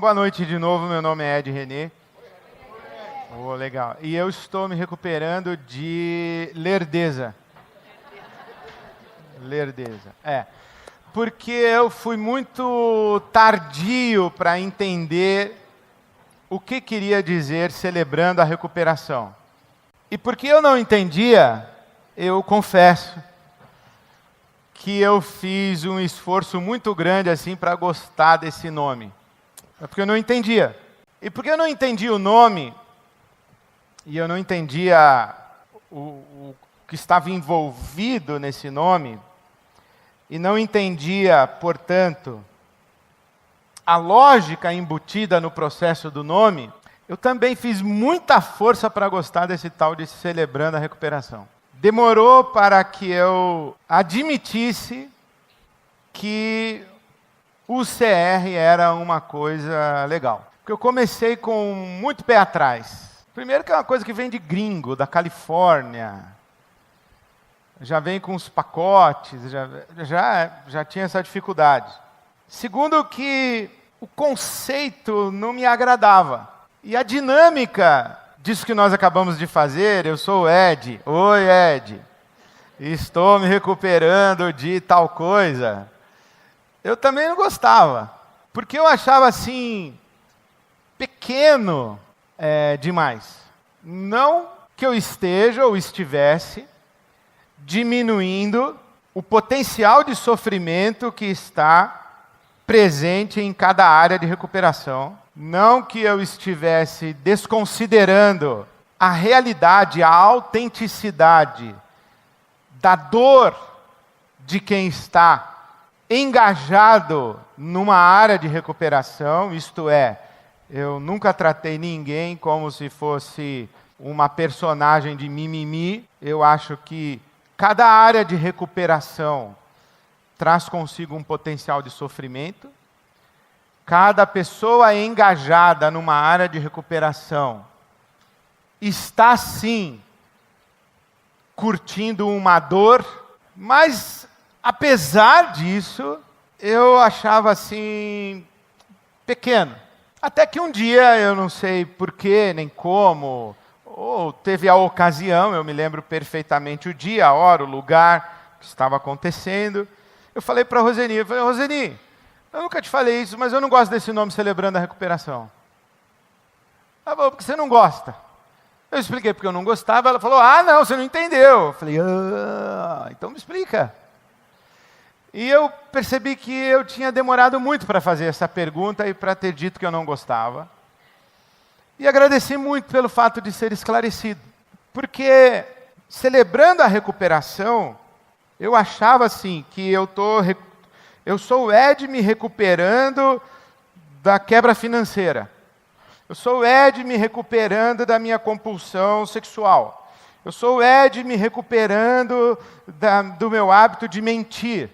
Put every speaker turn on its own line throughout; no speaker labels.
Boa noite de novo, meu nome é Ed René. Oh, legal. E eu estou me recuperando de lerdeza. Lerdeza, porque eu fui muito tardio para entender o que queria dizer celebrando a recuperação. E porque eu não entendia, eu confesso que eu fiz um esforço muito grande assim para gostar desse nome. É porque eu não entendia. E porque eu não entendia o nome, e eu não entendia o que estava envolvido nesse nome, e não entendia, portanto, a lógica embutida no processo do nome, eu também fiz muita força para gostar desse tal de celebrando a recuperação. Demorou para que eu admitisse que o CR era uma coisa legal. Porque eu comecei com muito pé atrás. Primeiro que é uma coisa que vem de gringo, da Califórnia. Já vem com os pacotes, já tinha essa dificuldade. Segundo que o conceito não me agradava. E a dinâmica disso que nós acabamos de fazer, eu sou o Ed. Oi, Ed. Estou me recuperando de tal coisa. Eu também não gostava. Porque eu achava assim, pequeno demais. Não que eu esteja ou estivesse diminuindo o potencial de sofrimento que está presente em cada área de recuperação. Não que eu estivesse desconsiderando a realidade, a autenticidade da dor de quem está engajado numa área de recuperação, isto é, eu nunca tratei ninguém como se fosse uma personagem de mimimi. Eu acho que cada área de recuperação traz consigo um potencial de sofrimento. Cada pessoa engajada numa área de recuperação está, sim, curtindo uma dor, mas, apesar disso, eu achava, assim, pequeno. Até que um dia, eu não sei porquê, nem como, ou teve a ocasião, eu me lembro perfeitamente o dia, a hora, o lugar que estava acontecendo. Eu falei para a Roseni, Roseni, eu nunca te falei isso, mas eu não gosto desse nome celebrando a recuperação. Ela falou, porque você não gosta. Eu expliquei porque eu não gostava, ela falou, não, você não entendeu. Eu falei, então me explica. E eu percebi que eu tinha demorado muito para fazer essa pergunta e para ter dito que eu não gostava. E agradeci muito pelo fato de ser esclarecido. Porque, celebrando a recuperação, eu achava assim, que eu sou o Ed me recuperando da quebra financeira. Eu sou o Ed me recuperando da minha compulsão sexual. Eu sou o Ed me recuperando do meu hábito de mentir.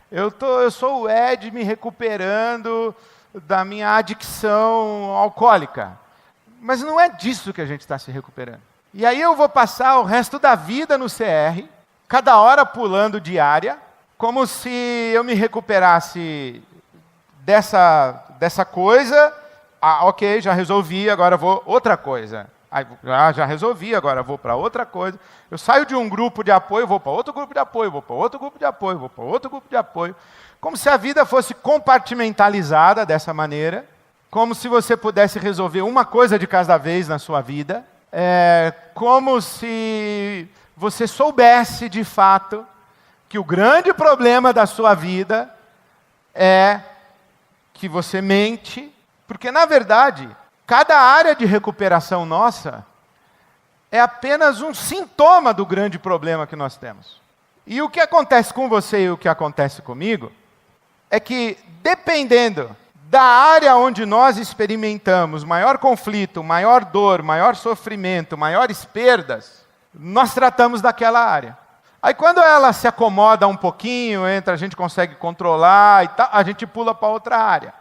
Eu sou o Ed me recuperando da minha adicção alcoólica. Mas não é disso que a gente está se recuperando. E aí eu vou passar o resto da vida no CR, cada hora pulando de área, como se eu me recuperasse dessa coisa. Ok, já resolvi, agora vou outra coisa. Já resolvi, agora vou para outra coisa. Eu saio de um grupo de apoio, vou para outro grupo de apoio, vou para outro grupo de apoio, vou para outro grupo de apoio. Como se a vida fosse compartimentalizada dessa maneira, como se você pudesse resolver uma coisa de cada vez na sua vida, como se você soubesse de fato que o grande problema da sua vida é que você mente, porque na verdade, cada área de recuperação nossa é apenas um sintoma do grande problema que nós temos. E o que acontece com você e o que acontece comigo é que, dependendo da área onde nós experimentamos maior conflito, maior dor, maior sofrimento, maiores perdas, nós tratamos daquela área. Aí quando ela se acomoda um pouquinho, a gente consegue controlar e tal, a gente pula para outra área.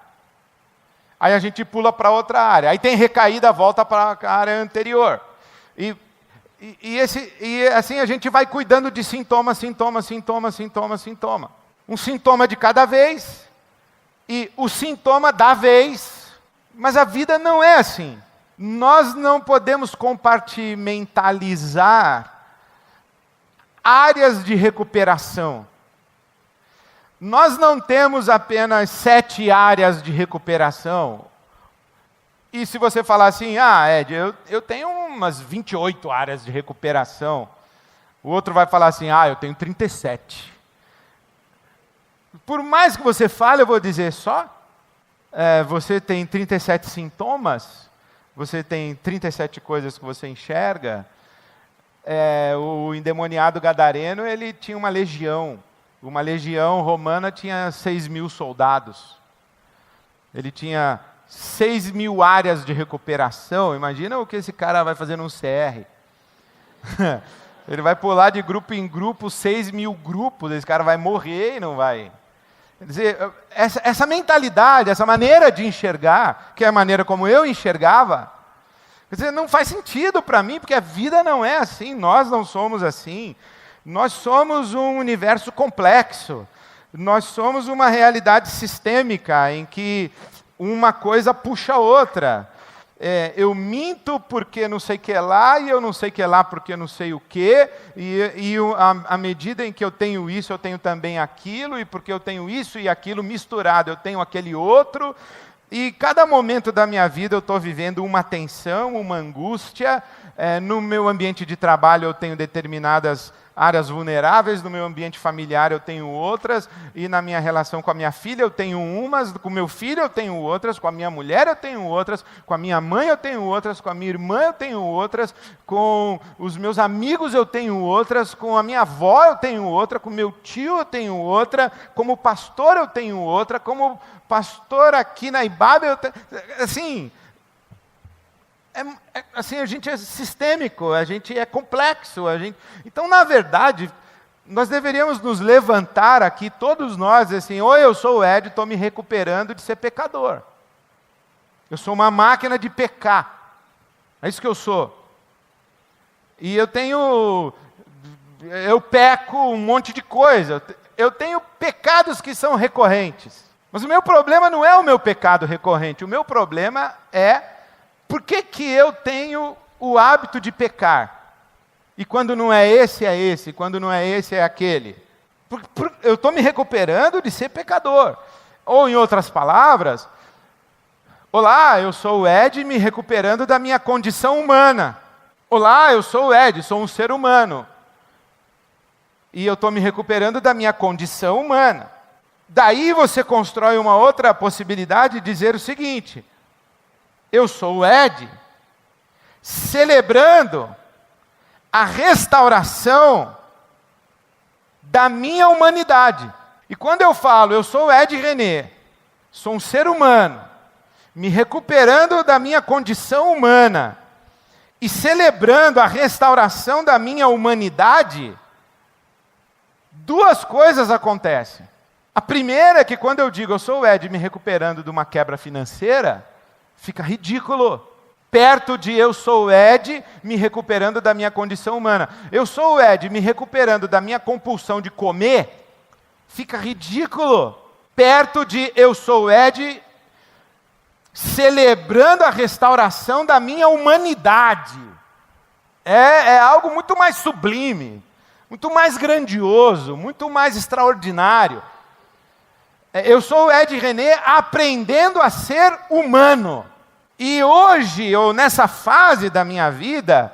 Aí a gente pula para outra área. Aí tem recaída, volta para a área anterior. E assim a gente vai cuidando de sintoma. Um sintoma de cada vez. E o sintoma da vez Mas a vida não é assim. Nós não podemos compartimentalizar áreas de recuperação. Nós não temos apenas 7 áreas de recuperação. E se você falar assim, Ed, eu tenho umas 28 áreas de recuperação. O outro vai falar assim, eu tenho 37. Por mais que você fale, eu vou dizer só. Você tem 37 sintomas? Você tem 37 coisas que você enxerga? O endemoniado gadareno, ele tinha uma legião. Uma legião romana tinha 6.000 soldados. Ele tinha 6.000 áreas de recuperação. Imagina o que esse cara vai fazer num CR. Ele vai pular de grupo em grupo, 6.000 grupos. Esse cara vai morrer e não vai... Quer dizer, essa mentalidade, essa maneira de enxergar, que é a maneira como eu enxergava, quer dizer, não faz sentido para mim, porque a vida não é assim, nós não somos assim. Nós somos um universo complexo. Nós somos uma realidade sistêmica em que uma coisa puxa a outra. Eu minto porque não sei o que lá, e eu não sei o que lá porque não sei o que, e à medida em que eu tenho isso, eu tenho também aquilo, e porque eu tenho isso e aquilo misturado, eu tenho aquele outro, e cada momento da minha vida eu estou vivendo uma tensão, uma angústia. No meu ambiente de trabalho eu tenho determinadas áreas vulneráveis, no meu ambiente familiar eu tenho outras, e na minha relação com a minha filha eu tenho umas, com o meu filho eu tenho outras, com a minha mulher eu tenho outras, com a minha mãe eu tenho outras, com a minha irmã eu tenho outras, com os meus amigos eu tenho outras, com a minha avó eu tenho outra, com o meu tio eu tenho outra, como pastor eu tenho outra, como pastor aqui na Ibabe eu tenho... Assim... assim, a gente é sistêmico, a gente é complexo. Então, na verdade, nós deveríamos nos levantar aqui, todos nós, assim, eu sou o Ed, estou me recuperando de ser pecador. Eu sou uma máquina de pecar. É isso que eu sou. E eu peco um monte de coisa. Eu tenho pecados que são recorrentes. Mas o meu problema não é o meu pecado recorrente. O meu problema é... Por que eu tenho o hábito de pecar? E quando não é esse, quando não é esse, é aquele. Eu estou me recuperando de ser pecador. Ou, em outras palavras, olá, eu sou o Ed me recuperando da minha condição humana. Olá, eu sou o Ed, sou um ser humano. E eu estou me recuperando da minha condição humana. Daí você constrói uma outra possibilidade de dizer o seguinte... Eu sou o Ed, celebrando a restauração da minha humanidade. E quando eu falo, eu sou o Ed René, sou um ser humano, me recuperando da minha condição humana e celebrando a restauração da minha humanidade, 2 coisas acontecem. A primeira é que quando eu digo, eu sou o Ed me recuperando de uma quebra financeira, fica ridículo. Perto de eu sou o Ed me recuperando da minha condição humana. Eu sou o Ed me recuperando da minha compulsão de comer. Fica ridículo. Perto de eu sou o Ed celebrando a restauração da minha humanidade. É algo muito mais sublime, muito mais grandioso, muito mais extraordinário. Eu sou o Ed René aprendendo a ser humano. E hoje, ou nessa fase da minha vida,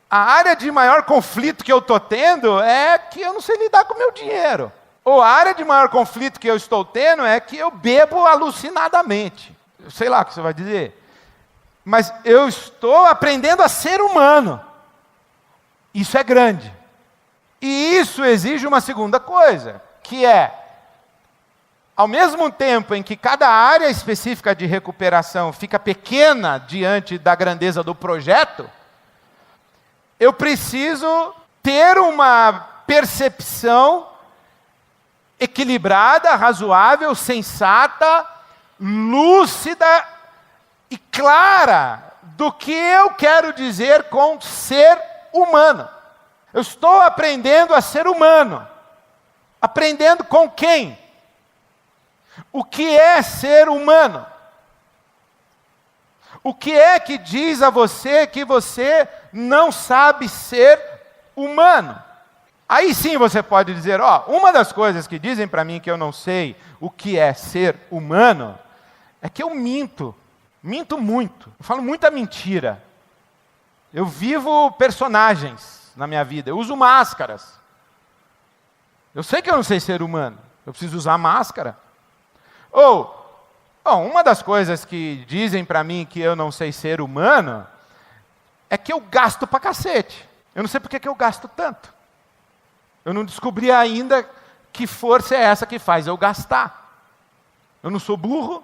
a área de maior conflito que eu estou tendo é que eu não sei lidar com o meu dinheiro. Ou a área de maior conflito que eu estou tendo é que eu bebo alucinadamente. Eu sei lá o que você vai dizer. Mas eu estou aprendendo a ser humano. Isso é grande. E isso exige uma segunda coisa, que é, ao mesmo tempo em que cada área específica de recuperação fica pequena diante da grandeza do projeto, eu preciso ter uma percepção equilibrada, razoável, sensata, lúcida e clara do que eu quero dizer com ser humano. Eu estou aprendendo a ser humano. Aprendendo com quem? O que é ser humano? O que é que diz a você que você não sabe ser humano? Aí sim você pode dizer, uma das coisas que dizem para mim que eu não sei o que é ser humano, é que eu minto muito, eu falo muita mentira. Eu vivo personagens na minha vida, eu uso máscaras. Eu sei que eu não sei ser humano, eu preciso usar máscara. Uma das coisas que dizem para mim que eu não sei ser humano, é que eu gasto pra cacete. Eu não sei por que eu gasto tanto. Eu não descobri ainda que força é essa que faz eu gastar. Eu não sou burro,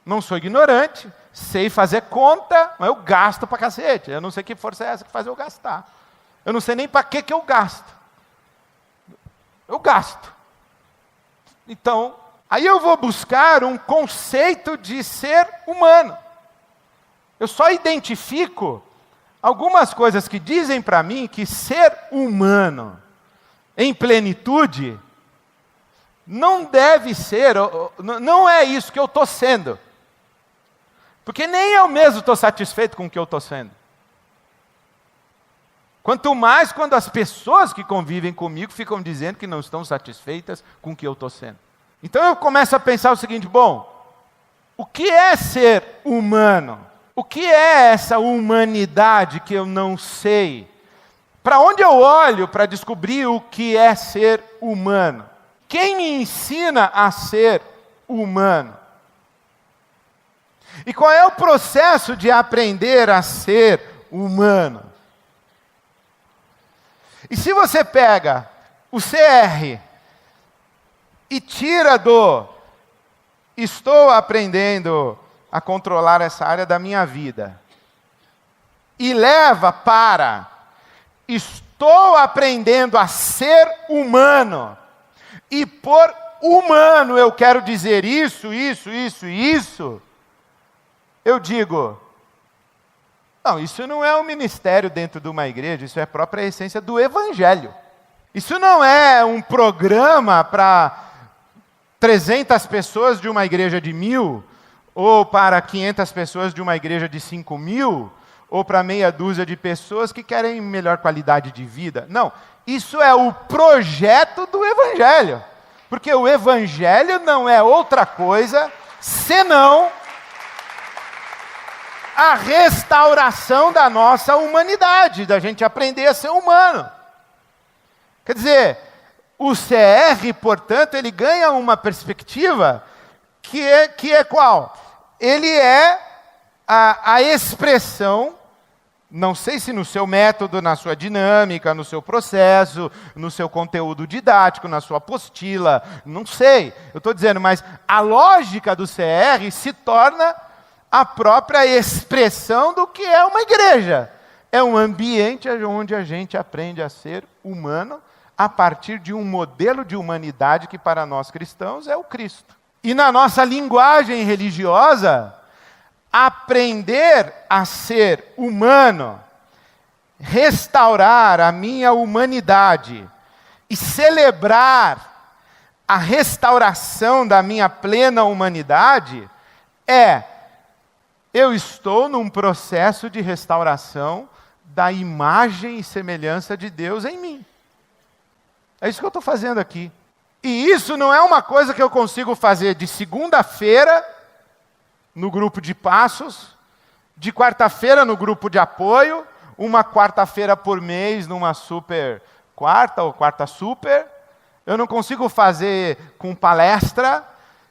não sou ignorante, sei fazer conta, mas eu gasto pra cacete. Eu não sei que força é essa que faz eu gastar. Eu não sei nem para que eu gasto. Eu gasto. Então, aí eu vou buscar um conceito de ser humano. Eu só identifico algumas coisas que dizem para mim que ser humano em plenitude não deve ser, não é isso que eu estou sendo. Porque nem eu mesmo estou satisfeito com o que eu estou sendo. Quanto mais quando as pessoas que convivem comigo ficam dizendo que não estão satisfeitas com o que eu estou sendo. Então eu começo a pensar o seguinte, o que é ser humano? O que é essa humanidade que eu não sei? Para onde eu olho para descobrir o que é ser humano? Quem me ensina a ser humano? E qual é o processo de aprender a ser humano? E se você pega o CR e tira do estou aprendendo a controlar essa área da minha vida e leva para estou aprendendo a ser humano, e por humano eu quero dizer isso, eu digo, não, isso não é um ministério dentro de uma igreja, isso é a própria essência do Evangelho. Isso não é um programa para 300 pessoas de uma igreja de 1.000, ou para 500 pessoas de uma igreja de 5.000, ou para meia dúzia de pessoas que querem melhor qualidade de vida. Não, isso é o projeto do Evangelho. Porque o Evangelho não é outra coisa senão a restauração da nossa humanidade, da gente aprender a ser humano. Quer dizer, o CR, portanto, ele ganha uma perspectiva que é qual? Ele é a expressão, não sei se no seu método, na sua dinâmica, no seu processo, no seu conteúdo didático, na sua apostila, não sei. Eu estou dizendo, mas a lógica do CR se torna a própria expressão do que é uma igreja. É um ambiente onde a gente aprende a ser humano a partir de um modelo de humanidade que para nós cristãos é o Cristo. E na nossa linguagem religiosa, aprender a ser humano, restaurar a minha humanidade e celebrar a restauração da minha plena humanidade eu estou num processo de restauração da imagem e semelhança de Deus em mim. É isso que eu estou fazendo aqui. E isso não é uma coisa que eu consigo fazer de segunda-feira no grupo de passos, de quarta-feira no grupo de apoio, uma quarta-feira por mês numa super quarta ou quarta super. Eu não consigo fazer com palestra.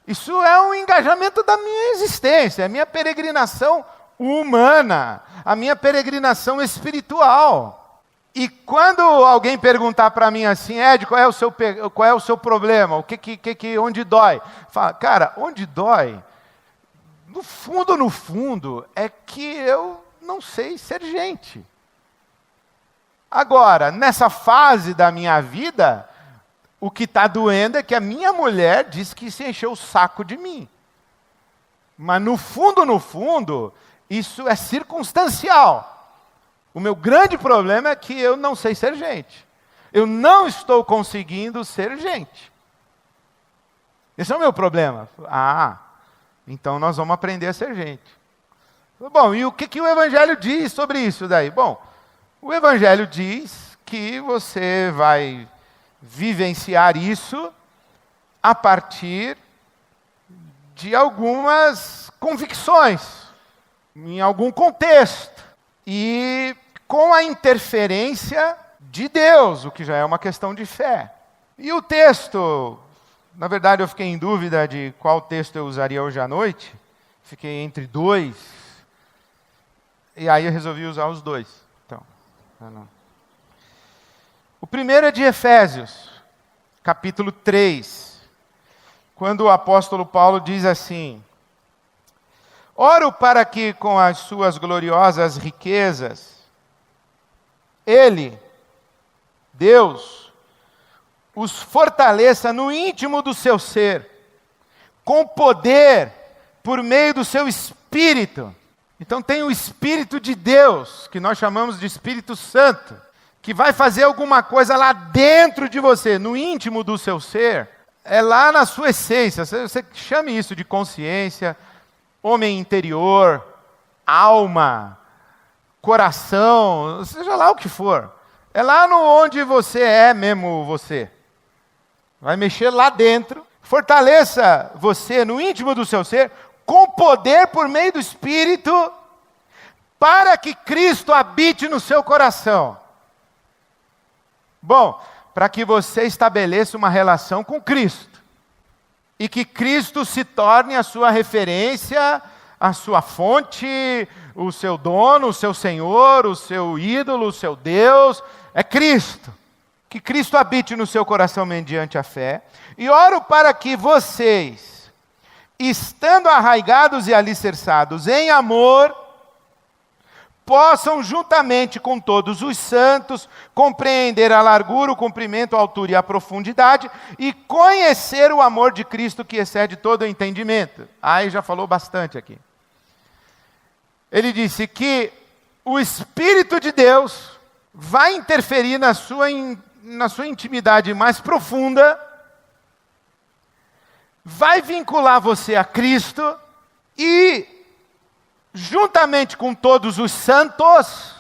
Isso é um engajamento da minha existência, a minha peregrinação humana, a minha peregrinação espiritual. E quando alguém perguntar para mim assim, Ed, qual é o seu problema? Onde dói? Fala, cara, onde dói? No fundo, é que eu não sei ser gente. Agora, nessa fase da minha vida, o que está doendo é que a minha mulher disse que se encheu o saco de mim. Mas no fundo, isso é circunstancial. O meu grande problema é que eu não sei ser gente. Eu não estou conseguindo ser gente. Esse é o meu problema. Então nós vamos aprender a ser gente. Bom, e o que o Evangelho diz sobre isso daí? Bom, o Evangelho diz que você vai vivenciar isso a partir de algumas convicções, em algum contexto, e com a interferência de Deus, o que já é uma questão de fé. E o texto, na verdade eu fiquei em dúvida de qual texto eu usaria hoje à noite, fiquei entre dois, e aí eu resolvi usar os dois. Então, o primeiro é de Efésios, capítulo 3, quando o apóstolo Paulo diz assim: oro para que com as suas gloriosas riquezas, Ele, Deus, os fortaleça no íntimo do seu ser, com poder, por meio do seu Espírito. Então tem o Espírito de Deus, que nós chamamos de Espírito Santo, que vai fazer alguma coisa lá dentro de você, no íntimo do seu ser, é lá na sua essência. Você chame isso de consciência, homem interior, alma, coração, seja lá o que for. É lá no onde você é mesmo você. Vai mexer lá dentro, fortaleça você no íntimo do seu ser, com poder por meio do Espírito, para que Cristo habite no seu coração. Bom, para que você estabeleça uma relação com Cristo, e que Cristo se torne a sua referência, a sua fonte, o seu dono, o seu Senhor, o seu ídolo, o seu Deus, é Cristo. Que Cristo habite no seu coração mediante a fé. E oro para que vocês, estando arraigados e alicerçados em amor, possam juntamente com todos os santos compreender a largura, o comprimento, a altura e a profundidade e conhecer o amor de Cristo que excede todo o entendimento. Aí já falou bastante aqui. Ele disse que o Espírito de Deus vai interferir na sua intimidade mais profunda, vai vincular você a Cristo e, juntamente com todos os santos,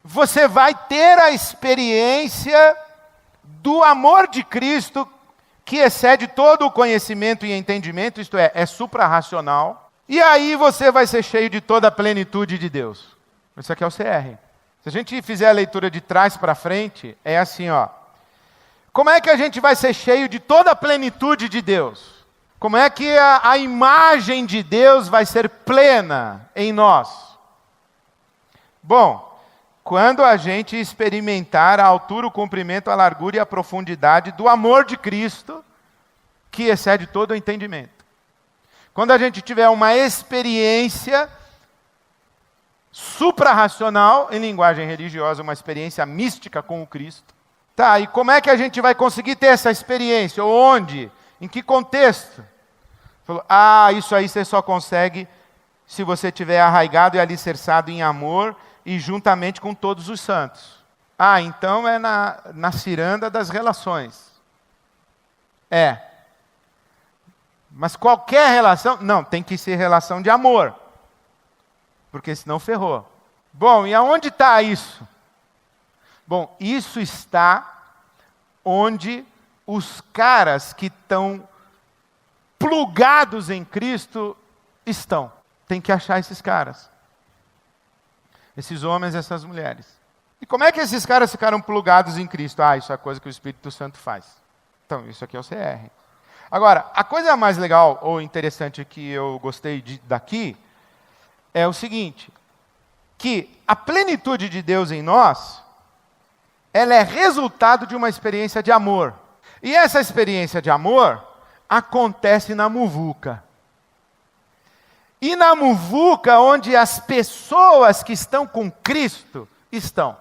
você vai ter a experiência do amor de Cristo que excede todo o conhecimento e entendimento, isto é suprarracional. E aí você vai ser cheio de toda a plenitude de Deus. Isso aqui é o CR. Se a gente fizer a leitura de trás para frente, é assim, ó. Como é que a gente vai ser cheio de toda a plenitude de Deus? Como é que a imagem de Deus vai ser plena em nós? Bom, quando a gente experimentar a altura, o comprimento, a largura e a profundidade do amor de Cristo, que excede todo o entendimento. Quando a gente tiver uma experiência suprarracional, em linguagem religiosa, uma experiência mística com o Cristo. Tá, e como é que a gente vai conseguir ter essa experiência? Onde? Em que contexto? Falou, isso aí você só consegue se você estiver arraigado e alicerçado em amor e juntamente com todos os santos. Então é na ciranda das relações. Mas qualquer relação, não, tem que ser relação de amor. Porque senão ferrou. Bom, e aonde está isso? Bom, isso está onde os caras que estão plugados em Cristo estão. Tem que achar esses caras. Esses homens e essas mulheres. E como é que esses caras ficaram plugados em Cristo? Isso é coisa que o Espírito Santo faz. Então, isso aqui é o CR. Agora, a coisa mais legal ou interessante que eu gostei daqui é o seguinte, que a plenitude de Deus em nós, ela é resultado de uma experiência de amor. E essa experiência de amor acontece na muvuca. E na muvuca, onde as pessoas que estão com Cristo estão.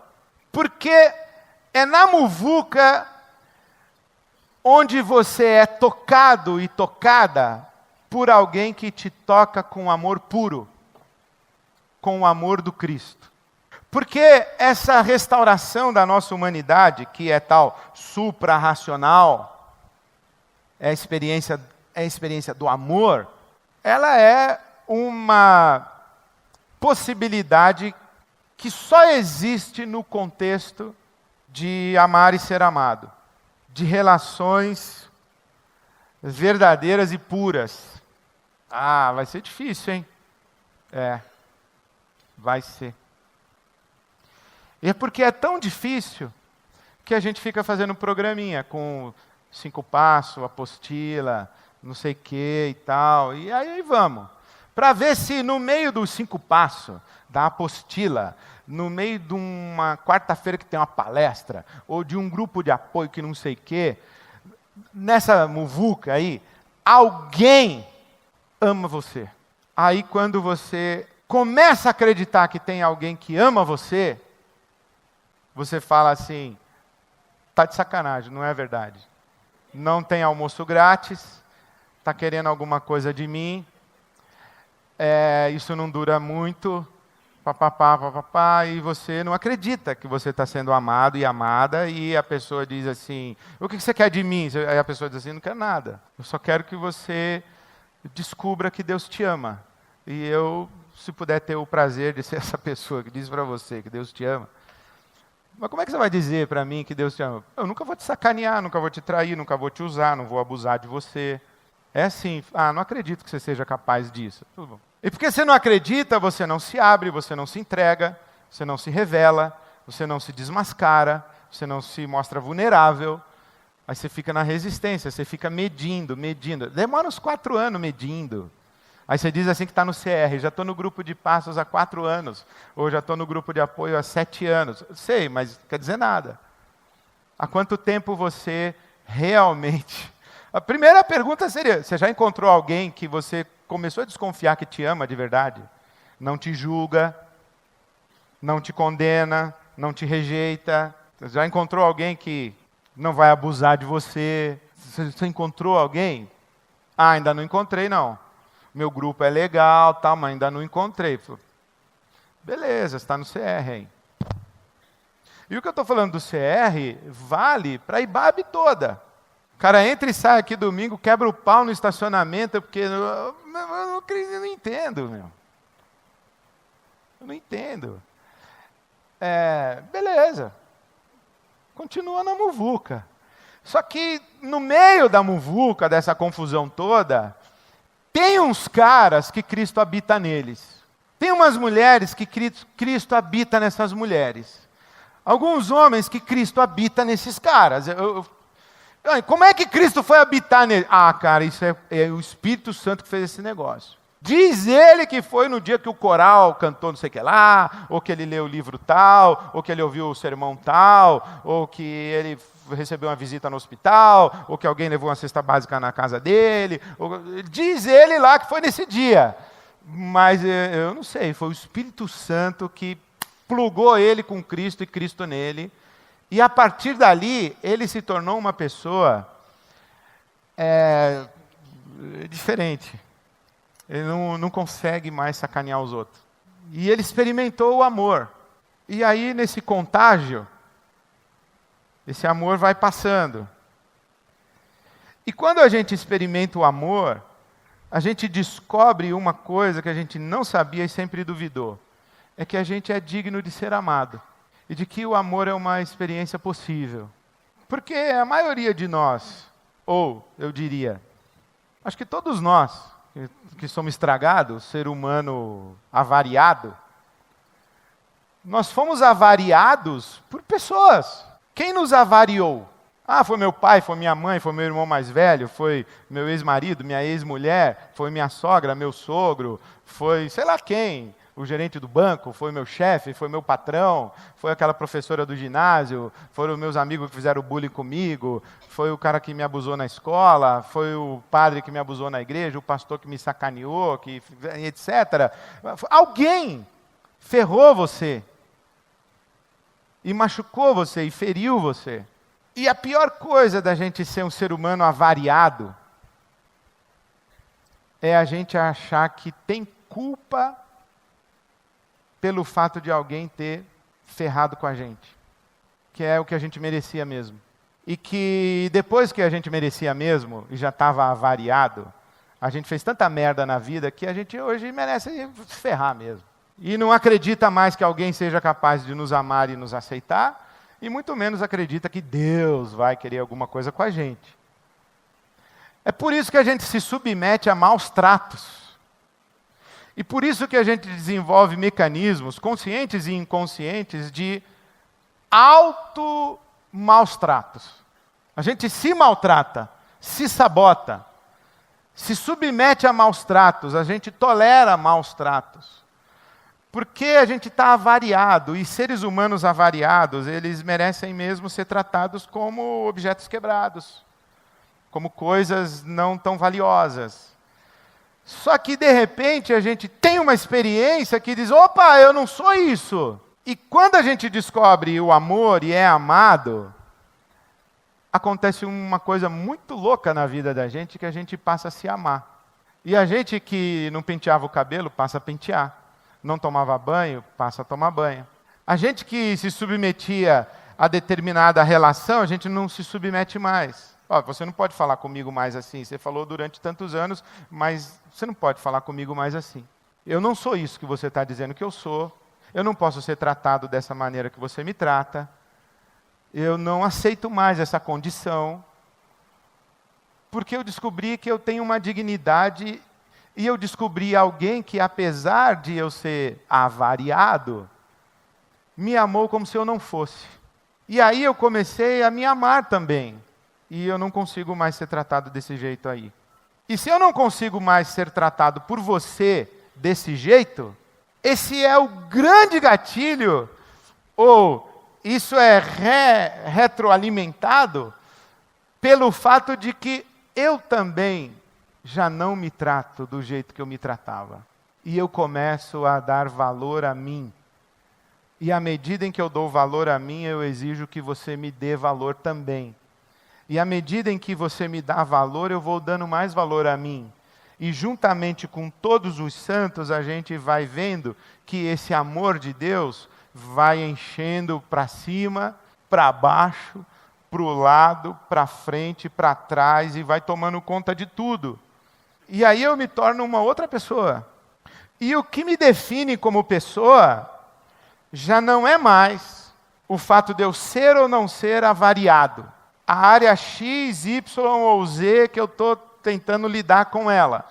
Porque é na muvuca onde você é tocado e tocada por alguém que te toca com amor puro, com o amor do Cristo. Porque essa restauração da nossa humanidade, que é tal suprarracional, é a experiência do amor, ela é uma possibilidade que só existe no contexto de amar e ser amado, de relações verdadeiras e puras. Ah, vai ser difícil, hein? Vai ser. E é porque é tão difícil que a gente fica fazendo programinha com 5 passos, apostila, não sei o que e tal. E aí vamos. Para ver se no meio dos 5 passos, da apostila, no meio de uma quarta-feira que tem uma palestra, ou de um grupo de apoio que não sei o quê, nessa muvuca aí, alguém ama você. Aí quando você começa a acreditar que tem alguém que ama você, você fala assim, tá de sacanagem, não é verdade. Não tem almoço grátis, tá querendo alguma coisa de mim, isso não dura muito, papapá, e você não acredita que você está sendo amado e amada, e a pessoa diz assim, o que você quer de mim? Aí a pessoa diz assim, não quero nada, eu só quero que você descubra que Deus te ama. E eu, se puder ter o prazer de ser essa pessoa que diz para você que Deus te ama, mas como é que você vai dizer para mim que Deus te ama? Eu nunca vou te sacanear, nunca vou te trair, nunca vou te usar, não vou abusar de você. É assim, não acredito que você seja capaz disso. Tudo bom. E porque você não acredita, você não se abre, você não se entrega, você não se revela, você não se desmascara, você não se mostra vulnerável. Aí você fica na resistência, você fica medindo. Demora uns 4 anos medindo. Aí você diz assim que está no CR, já estou no grupo de passos há 4 anos, ou já estou no grupo de apoio há 7 anos. Sei, mas não quer dizer nada. Há quanto tempo você realmente... A primeira pergunta seria, você já encontrou alguém que você começou a desconfiar que te ama de verdade? Não te julga, não te condena, não te rejeita? Você já encontrou alguém que não vai abusar de você? Você encontrou alguém? Ainda não encontrei, não. Meu grupo é legal, tal, mas ainda não encontrei. Beleza, está no CR, hein? E o que eu estou falando do CR vale para a Ibabe toda. O cara entra e sai aqui domingo, quebra o pau no estacionamento, porque eu não entendo, meu. Eu não entendo. Beleza. Continua na muvuca. Só que no meio da muvuca, dessa confusão toda, tem uns caras que Cristo habita neles. Tem umas mulheres que Cristo habita nessas mulheres. Alguns homens que Cristo habita nesses caras. Como é que Cristo foi habitar nele? Cara, isso é o Espírito Santo que fez esse negócio. Diz ele que foi no dia que o coral cantou não sei o que lá, ou que ele leu o livro tal, ou que ele ouviu o sermão tal, ou que ele recebeu uma visita no hospital, ou que alguém levou uma cesta básica na casa dele. Diz ele lá que foi nesse dia. Mas eu não sei, foi o Espírito Santo que plugou ele com Cristo e Cristo nele. E a partir dali, ele se tornou uma pessoa diferente. Ele não consegue mais sacanear os outros. E ele experimentou o amor. E aí, nesse contágio, esse amor vai passando. E quando a gente experimenta o amor, a gente descobre uma coisa que a gente não sabia e sempre duvidou. É que a gente é digno de ser amado. E de que o amor é uma experiência possível. Porque a maioria de nós, ou eu diria, acho que todos nós, que somos estragados, ser humano avariado, nós fomos avariados por pessoas. Quem nos avariou? Foi meu pai, foi minha mãe, foi meu irmão mais velho, foi meu ex-marido, minha ex-mulher, foi minha sogra, meu sogro, foi sei lá quem. O gerente do banco, foi meu chefe, foi meu patrão, foi aquela professora do ginásio, foram os meus amigos que fizeram bullying comigo, foi o cara que me abusou na escola, foi o padre que me abusou na igreja, o pastor que me sacaneou, etc. Alguém ferrou você, e machucou você, e feriu você. E a pior coisa da gente ser um ser humano avariado é a gente achar que tem culpa pelo fato de alguém ter ferrado com a gente, que é o que a gente merecia mesmo. E que depois que a gente merecia mesmo, e já estava avariado, A gente fez tanta merda na vida que a gente hoje merece se ferrar mesmo. E não acredita mais que alguém seja capaz de nos amar e nos aceitar, e muito menos acredita que Deus vai querer alguma coisa com a gente. É por isso que a gente se submete a maus tratos. E por isso que a gente desenvolve mecanismos, conscientes e inconscientes, de maus tratos. A gente se maltrata, se sabota, se submete a maus tratos, a gente tolera maus tratos. Porque a gente está avariado, e seres humanos avariados, eles merecem mesmo ser tratados como objetos quebrados, como coisas não tão valiosas. Só que, de repente, a gente tem uma experiência que diz, opa, eu não sou isso. E quando a gente descobre o amor e é amado, acontece uma coisa muito louca na vida da gente, que a gente passa a se amar. E a gente que não penteava o cabelo, passa a pentear. Não tomava banho, passa a tomar banho. A gente que se submetia a determinada relação, a gente não se submete mais. Ó, você não pode falar comigo mais assim. Você falou durante tantos anos, mas você não pode falar comigo mais assim. Eu não sou isso que você está dizendo que eu sou. Eu não posso ser tratado dessa maneira que você me trata. Eu não aceito mais essa condição, porque eu descobri que eu tenho uma dignidade e eu descobri alguém que, apesar de eu ser avariado, me amou como se eu não fosse. E aí eu comecei a me amar também, e eu não consigo mais ser tratado desse jeito aí. E se eu não consigo mais ser tratado por você desse jeito, esse é o grande gatilho, ou isso é retroalimentado pelo fato de que eu também já não me trato do jeito que eu me tratava. E eu começo a dar valor a mim. E à medida em que eu dou valor a mim, eu exijo que você me dê valor também. E à medida em que você me dá valor, eu vou dando mais valor a mim. E juntamente com todos os santos, a gente vai vendo que esse amor de Deus vai enchendo para cima, para baixo, para o lado, para frente, para trás, e vai tomando conta de tudo. E aí eu me torno uma outra pessoa. E o que me define como pessoa já não é mais o fato de eu ser ou não ser avariado. A área X, Y ou Z que eu estou tentando lidar com ela.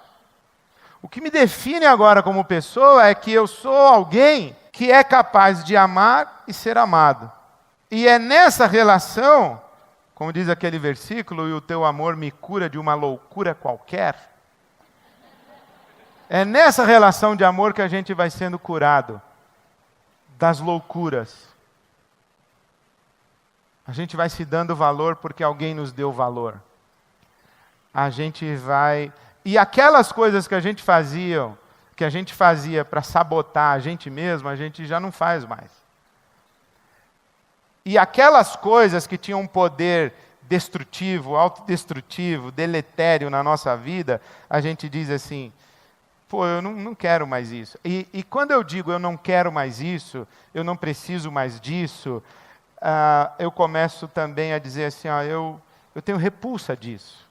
O que me define agora como pessoa é que eu sou alguém que é capaz de amar e ser amado. E é nessa relação, como diz aquele versículo, e o teu amor me cura de uma loucura qualquer. É nessa relação de amor que a gente vai sendo curado das loucuras. A gente vai se dando valor porque alguém nos deu valor. A gente vai... E aquelas coisas que a gente fazia para sabotar a gente mesmo, a gente já não faz mais. E aquelas coisas que tinham um poder destrutivo, autodestrutivo, deletério na nossa vida, a gente diz assim, pô, eu não quero mais isso. E quando eu digo eu não quero mais isso, eu não preciso mais disso, eu começo também a dizer assim, eu tenho repulsa disso.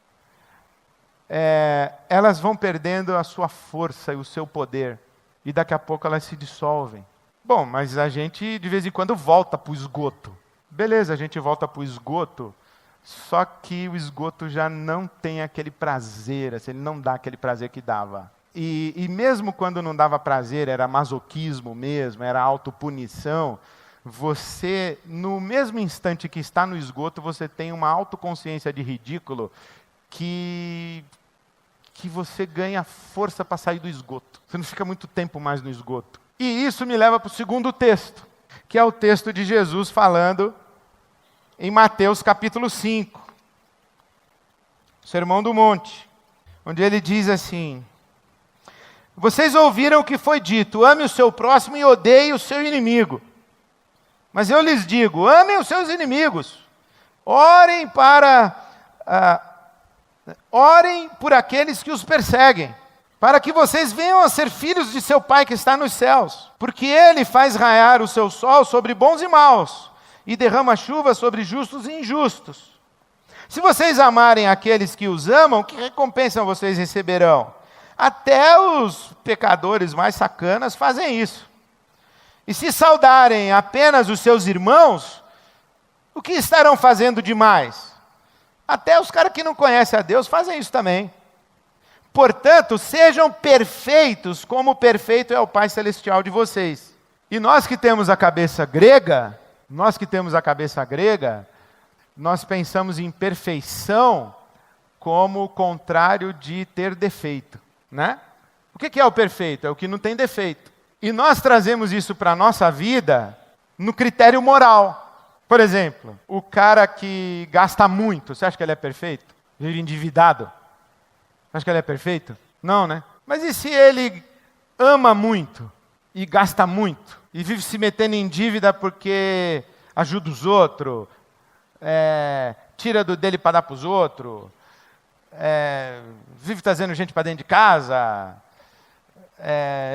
Elas vão perdendo a sua força e o seu poder, e daqui a pouco elas se dissolvem. Bom, mas a gente de vez em quando volta para o esgoto. Beleza, a gente volta para o esgoto, só que o esgoto já não tem aquele prazer, assim, ele não dá aquele prazer que dava. E mesmo quando não dava prazer, era masoquismo mesmo, era autopunição, você, no mesmo instante que está no esgoto, você tem uma autoconsciência de ridículo que você ganha força para sair do esgoto. Você não fica muito tempo mais no esgoto. E isso me leva para o segundo texto, que é o texto de Jesus falando em Mateus capítulo 5, Sermão do Monte, onde ele diz assim, vocês ouviram o que foi dito, ame o seu próximo e odeie o seu inimigo. Mas eu lhes digo, amem os seus inimigos, orem por aqueles que os perseguem, para que vocês venham a ser filhos de seu Pai que está nos céus, porque Ele faz raiar o seu sol sobre bons e maus, e derrama chuva sobre justos e injustos. Se vocês amarem aqueles que os amam, que recompensa vocês receberão? Até os pecadores mais sacanas fazem isso. E se saudarem apenas os seus irmãos, o que estarão fazendo demais? Até os caras que não conhecem a Deus fazem isso também. Portanto, sejam perfeitos, como perfeito é o Pai Celestial de vocês. E nós que temos a cabeça grega, nós pensamos em perfeição como o contrário de ter defeito, né? O que é o perfeito? É o que não tem defeito. E nós trazemos isso para a nossa vida no critério moral. Por exemplo, o cara que gasta muito, você acha que ele é perfeito? Vive endividado. Você acha que ele é perfeito? Não, né? Mas e se ele ama muito e gasta muito? E vive se metendo em dívida porque ajuda os outros, tira dele para dar para os outros, vive trazendo gente para dentro de casa,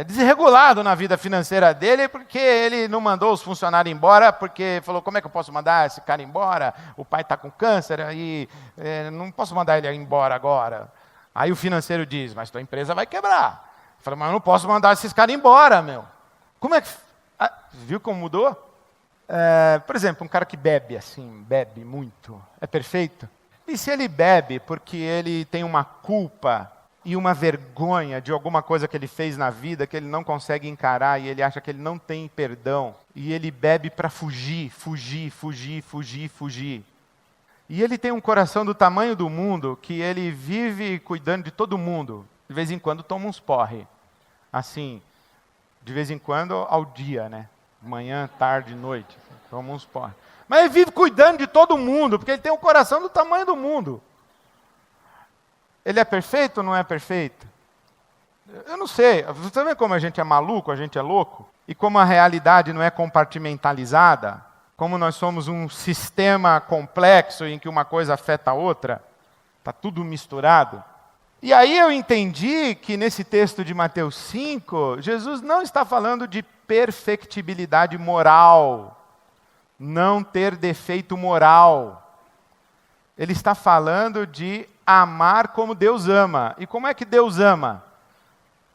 desregulado na vida financeira dele porque ele não mandou os funcionários embora, porque falou, como é que eu posso mandar esse cara embora? O pai está com câncer e não posso mandar ele embora agora. Aí o financeiro diz, mas tua empresa vai quebrar. Eu falei, mas eu não posso mandar esses caras embora, meu. Como é que... viu como mudou? Por exemplo, um cara que bebe assim, bebe muito, é perfeito? E se ele bebe porque ele tem uma culpa e uma vergonha de alguma coisa que ele fez na vida que ele não consegue encarar e ele acha que ele não tem perdão, e ele bebe para fugir. E ele tem um coração do tamanho do mundo que ele vive cuidando de todo mundo. De vez em quando toma uns porre. Assim, de vez em quando ao dia, né? Manhã, tarde, noite. Toma uns porre. Mas ele vive cuidando de todo mundo, porque ele tem um coração do tamanho do mundo. Ele é perfeito ou não é perfeito? Eu não sei. Você vê como a gente é maluco, a gente é louco? E como a realidade não é compartimentalizada? Como nós somos um sistema complexo em que uma coisa afeta a outra? Está tudo misturado. E aí eu entendi que nesse texto de Mateus 5, Jesus não está falando de perfectibilidade moral, não ter defeito moral. Ele está falando de amar como Deus ama. E como é que Deus ama?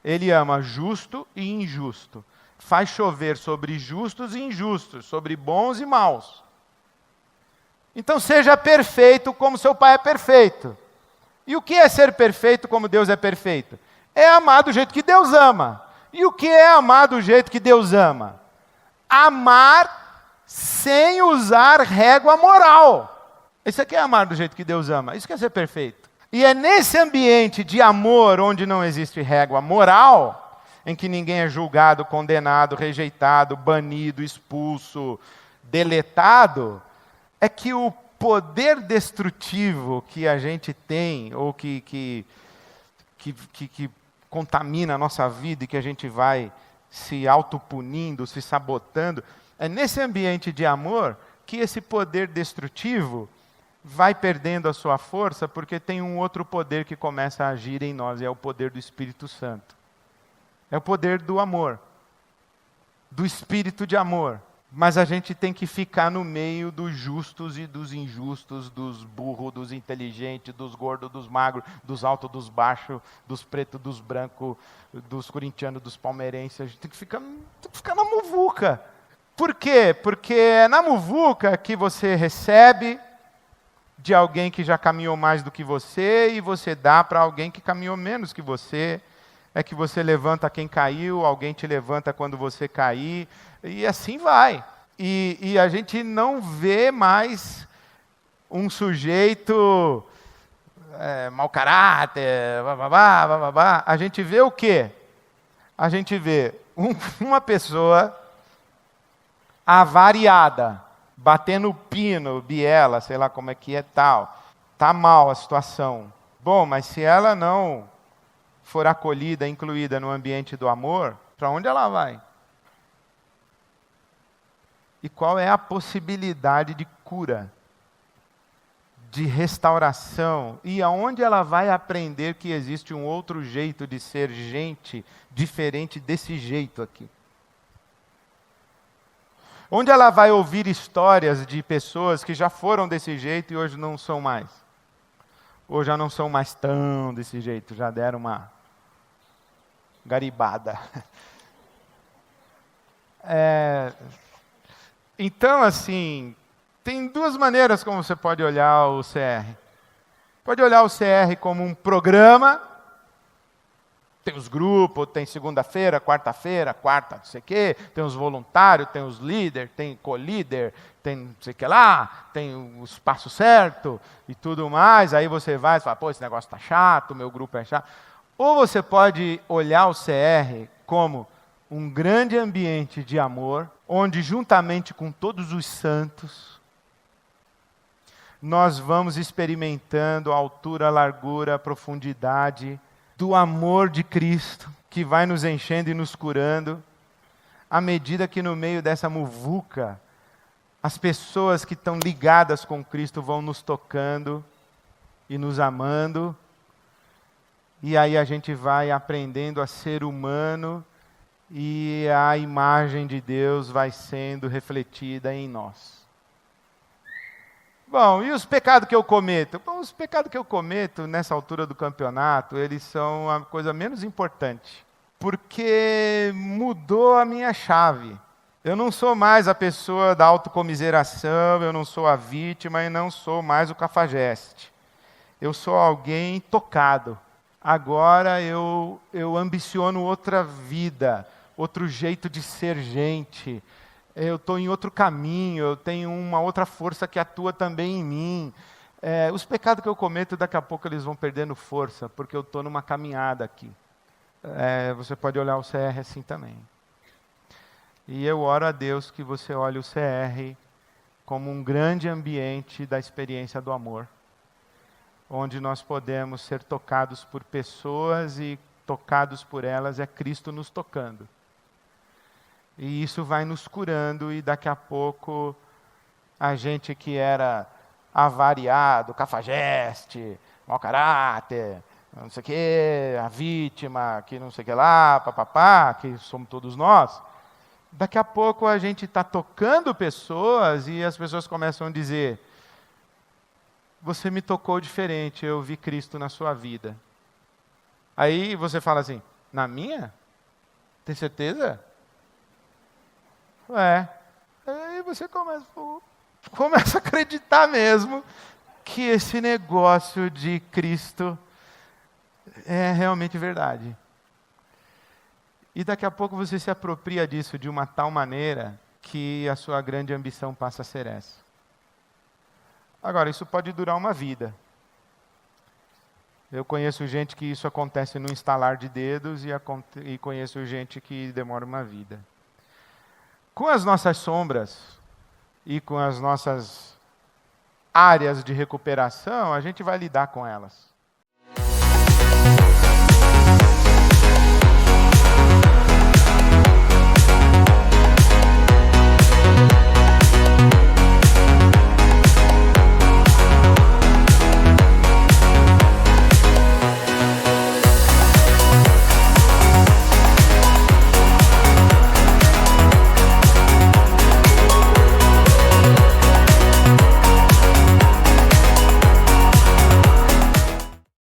Ele ama justo e injusto. Faz chover sobre justos e injustos, sobre bons e maus. Então seja perfeito como seu Pai é perfeito. E o que é ser perfeito como Deus é perfeito? É amar do jeito que Deus ama. E o que é amar do jeito que Deus ama? Amar sem usar régua moral. Isso aqui é amar do jeito que Deus ama. Isso que é ser perfeito. E é nesse ambiente de amor onde não existe régua moral, em que ninguém é julgado, condenado, rejeitado, banido, expulso, deletado, é que o poder destrutivo que a gente tem, ou que contamina a nossa vida e que a gente vai se autopunindo, se sabotando, é nesse ambiente de amor que esse poder destrutivo vai perdendo a sua força, porque tem um outro poder que começa a agir em nós, e é o poder do Espírito Santo. É o poder do amor, do espírito de amor. Mas a gente tem que ficar no meio dos justos e dos injustos, dos burros, dos inteligentes, dos gordos, dos magros, dos altos, dos baixos, dos pretos, dos brancos, dos corintianos, dos palmeirenses. A gente tem que ficar na muvuca. Por quê? Porque é na muvuca que você recebe de alguém que já caminhou mais do que você e você dá para alguém que caminhou menos que você. É que você levanta quem caiu, alguém te levanta quando você cair, e assim vai. E a gente não vê mais um sujeito mau caráter, bababá. A gente vê o quê? A gente vê uma pessoa avariada, batendo pino, biela, sei lá como é que é tal. Está mal a situação. Bom, mas se ela não for acolhida, incluída no ambiente do amor, para onde ela vai? E qual é a possibilidade de cura, de restauração? E aonde ela vai aprender que existe um outro jeito de ser gente diferente desse jeito aqui? Onde ela vai ouvir histórias de pessoas que já foram desse jeito e hoje não são mais? Ou já não são mais tão desse jeito, já deram uma garibada. Então, assim, tem duas maneiras como você pode olhar o CR. Pode olhar o CR como um programa. Tem os grupos, tem segunda-feira, quarta-feira, quarta, não sei o quê, tem os voluntários, tem os líderes, tem co-líder, tem não sei o que lá, tem o espaço certo e tudo mais. Aí você vai e fala, pô, esse negócio está chato, o meu grupo é chato. Ou você pode olhar o CR como um grande ambiente de amor, onde juntamente com todos os santos, nós vamos experimentando a altura, a largura, a profundidade do amor de Cristo, que vai nos enchendo e nos curando, à medida que no meio dessa muvuca, as pessoas que estão ligadas com Cristo vão nos tocando e nos amando, e aí a gente vai aprendendo a ser humano, e a imagem de Deus vai sendo refletida em nós. Bom, e os pecados que eu cometo? Bom, os pecados que eu cometo nessa altura do campeonato, eles são a coisa menos importante, porque mudou a minha chave. Eu não sou mais a pessoa da autocomiseração, eu não sou a vítima e não sou mais o cafajeste. Eu sou alguém tocado. Agora eu ambiciono outra vida, outro jeito de ser gente. Eu estou em outro caminho, eu tenho uma outra força que atua também em mim. Os pecados que eu cometo, daqui a pouco eles vão perdendo força, porque eu estou numa caminhada aqui. Você pode olhar o CR assim também. E eu oro a Deus que você olhe o CR como um grande ambiente da experiência do amor, onde nós podemos ser tocados por pessoas e tocados por elas é Cristo nos tocando. E isso vai nos curando e daqui a pouco a gente que era avariado, cafajeste, mau caráter, não sei o quê, a vítima, que não sei o que lá, papapá, que somos todos nós, daqui a pouco a gente está tocando pessoas e as pessoas começam a dizer, você me tocou diferente, eu vi Cristo na sua vida. Aí você fala assim, na minha? Tem certeza? Aí você começa a acreditar mesmo que esse negócio de Cristo é realmente verdade. E daqui a pouco você se apropria disso de uma tal maneira que a sua grande ambição passa a ser essa. Agora, isso pode durar uma vida. Eu conheço gente que isso acontece no instalar de dedos e conheço gente que demora uma vida. Com as nossas sombras e com as nossas áreas de recuperação, a gente vai lidar com elas.